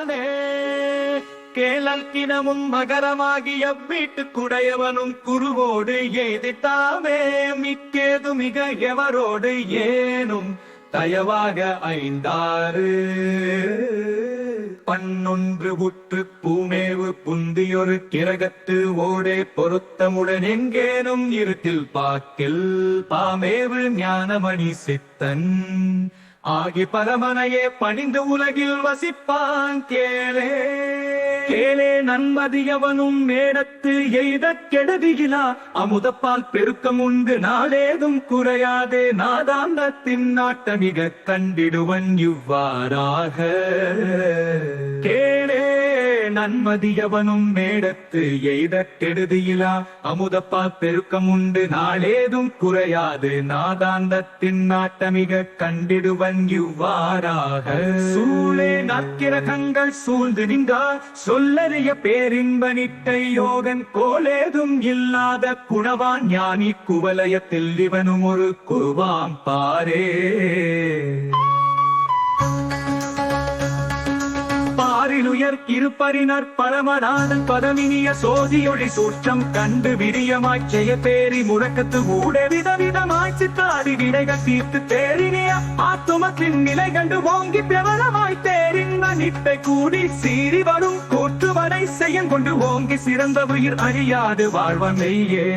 தானே கேளல்கினமும் மகரமாகிய வீட்டுக்குடையவனும் குருவோடு ஏதித்தாமே மிக்கேது மிக எவரோடு ஏனும் தயவாக ஐந்தாறு பன்னொன்று உற்று பூமேவு புந்தியொரு கிரகத்து ஓடே பொருத்தமுடன் எங்கேனும் இருட்டில் பாக்கில் பாமேவு ஞானமணி சித்தன் ஆகி பரமனையே பணிந்து உலகில் வசிப்பான் கேளே கேளே நன்மதியவனும் மேடத்து எய்தக் கெடுதியிலா அமுதப்பால் பெருக்கம் உண்டு நாளேதும் குறையாதே நாதாந்தத்தின் நாட்டமிக கண்டிடுவன் இவ்வாறாக கேளே நன்மதியவனும் மேடத்து எய்தக் கெடுதியிலா அமுதப்பால் பெருக்கம் உண்டு நாளேதும் குறையாது நாதாந்தத்தின் நாட்டமிக கண்டிடுவன் இவ்வாறாக சூளே நற்கிரகங்கள் சூழ்ந்து நின்றார் சொல்லறிய பேரின்ப நிட்டை யோகன் கோலேதும் இல்லாத குணவான் ஞானி குவலயத்தில் இவனும் ஒரு குருவாம் பாரே பாரிலுயர் இருப்பரினர் பரமநாதன் பதமினிய சோதியொளி சூற்றம் கண்டு விரியமாய் செய்ய பேரி முழக்கத்து ஊட விதவிதமாய் சித்தாடி விடைகள் தீர்த்து தேரினிய ஆத்துமத்தின் நிலை கண்டு ஓங்கி பிரபலமாய் தேரின்ன நிட்டை கூடி சீறி வரும் கூற்றுவடை செய்யன் கொண்டு ஓங்கி சிறந்த உயிர் அறியாது வாழ்வனையே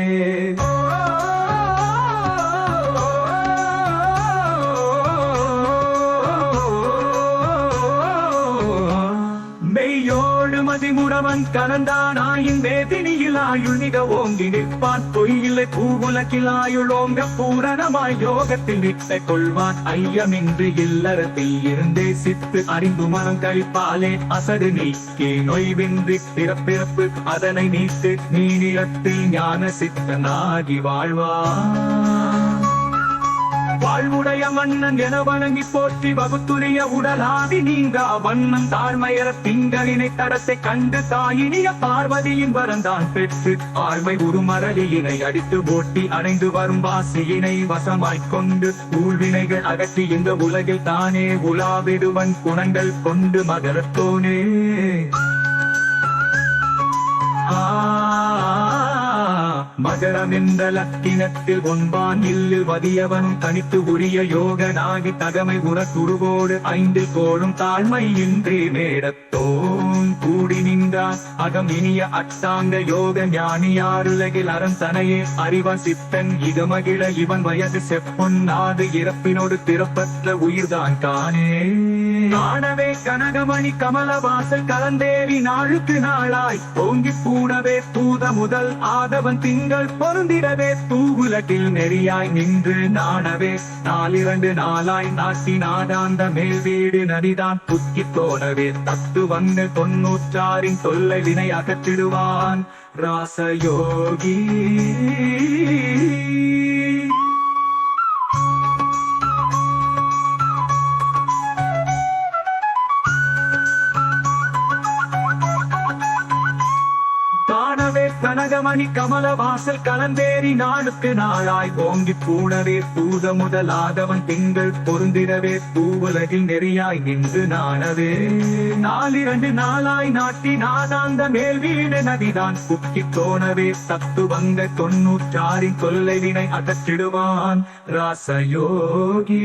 மதிமுறவன் கலந்தானாயின் வேதினியில் ஆயுள் நிக ஓங்கி நிற்பான் பொய்யில்லை பூவுலகில் ஆயுள் ஓங்க பூரணமாய் யோகத்தில் நிற்க கொள்வான் ஐயமின்றி இல்லறத்தில் இருந்தே சித்து அறிந்து மனம் கழிப்பாலே அசடு நீக்கி நொய்வின்றி பிறப்பிறப்பு அதனை நீத்து நீரிடத்தில் ஞான சித்தனாகி வாழ்வான் வாழ்வுடைய மன்னன் என வணங்கி போற்றி வகுத்துரிய உடலாதி நீங்க வண்ணம் தாழ்மையற திங்களினை தடத்தை கண்டு தாயினிய பார்வதியின் வரந்தான் பெற்று ஆழ்மை உருமரளியினை அடித்து போட்டி அடைந்து வரும் வாசியினை வசமாய்க் கொண்டு ஊழ்வினைகள் அகற்றி இந்த உலகில் தானே உலாவிடுவன் குணங்கள் கொண்டு மகரத்தோனே மகரம் என்ற லக்கினத்தில் ஒன்பான் இல்லில் வதியவனும் தனித்து உரிய யோகனாகி தகமை உறக்குருவோடு ஐந்து கோளும் தாழ்மை இன்றி மேடத்தோன் கூடி நின்றான் அகம் இனிய அட்டாங்க யோக ஞானியாருலகில் அரசனையே அறிவ சித்தன் இது மகிழ இவன் வயது செப்பொன்னாது இறப்பினோடு பிறப்பற்ற உயிர்தான் தானே காணவே கனகமணி கமலவாசல் கலந்தேவி நாளுக்கு நாளாய் ஓங்கி பூணவே தூத முதல் ஆதவன் திங்கள் பொருந்திடவே தூகுலகில் நெறியாய் நின்று நாணவே நாலிரண்டு நாளாய் நாட்டி நாடாந்த மேல் வீடு நதிதான் புக்கி தோணவே தத்து வந்து 96 தொல்லை வினை அகற்றிடுவான் ராசயோகி கனகமணி கமல வாசல் கலந்தேறி நாளுக்கு நாளாய் ஓங்கி பூணவே தூத முதலாதவன் திங்கள் பொருந்திடவே பூவுலகில் நெறியாய் நின்று நாணவே நாலிரண்டு நாளாய் நாட்டி நாதாந்த மேல் வீடு நதிதான் புக்கி தோணவே தத்து வந்த 96 கொல்லை வினை அகற்றிடுவான் ராசயோகி